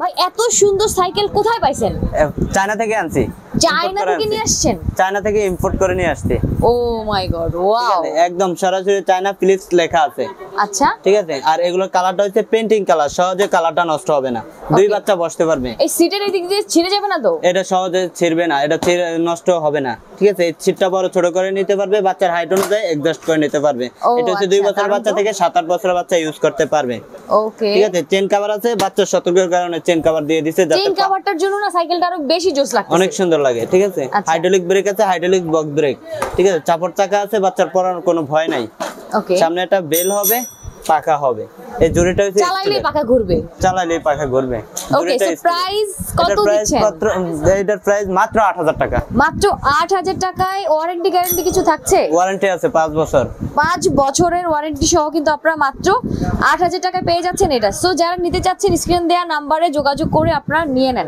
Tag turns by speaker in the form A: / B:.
A: ভাই এত সুন্দর সাইকেল কোথায় পাইছেন?
B: চায়না থেকে আনছি।
A: চায়না থেকে নিয়ে আসছেন?
B: চায়না থেকে ইম্পোর্ট করে নিয়ে আসছি।
A: ও মাই গড, ওয়াও,
B: একদম সরাসরি চায়না ফিলিপস লেখা আছে।
A: আচ্ছা,
B: ঠিক আছে। আর এগুলোর কালারটা হচ্ছে পেইন্টিং কালার, সহজে কালারটা নষ্ট হবে না, দুই বাচ্চা বসতে পারবে।
A: এই সিটের এই দিক দিয়ে ছিঁড়ে যাবে না তো?
B: এটা সহজে ছিঁড়বে না, এটা নষ্ট হবে না। ঠিক আছে, এই সিটটা বড় ছোট করে নিতে পারবে, বাচ্চার হাইট অনুযায়ী অ্যাডজাস্ট করে নিতে পারবে। এটা হচ্ছে 2 বছর বাচ্চা থেকে 7-8 বছরের বাচ্চা ইউজ করতে পারবে।
A: ওকে,
B: ঠিক আছে। চেন কভার আছে, বাচ্চার সতর্কের কারণে চেন কভার দিয়ে দিয়েছে, যাতে
A: চেন কভারটার জন্য না সাইকেলটা আরো বেশি জোস লাগছে,
B: অনেক সুন্দর লাগে। ঠিক আছে। হাইড্রোলিক ব্রেক আছে, হাইড্রোলিক বক্স ব্রেক। ঠিক আছে। চাপড় চাকা আছে, বাচ্চার পড়ার কোনো ভয় নাই।
A: ওকে,
B: সামনে একটা বেল হবে, পাখা হবে। এই জুড়িটা হচ্ছে
A: চালাইলেই পাখা ঘুরবে,
B: চালাইলেই পাখা ঘুরবে।
A: ওকে, সো প্রাইস কত দিচ্ছেন?
B: এটার প্রাইস মাত্র 8000 টাকা।
A: মাত্র 8000 টাকায়। ওয়ারেন্টি গ্যারান্টি কিছু থাকছে?
B: ওয়ারেন্টি আছে 5 বছর।
A: 5 বছরের ওয়ারেন্টি সহ কিন্তু আপনারা মাত্র 8000 টাকায় পেয়ে যাচ্ছেন এটা। সো যারা নিতে চাচ্ছেন স্ক্রিন দেওয়া নাম্বারে যোগাযোগ করে আপনারা নিয়ে নেন।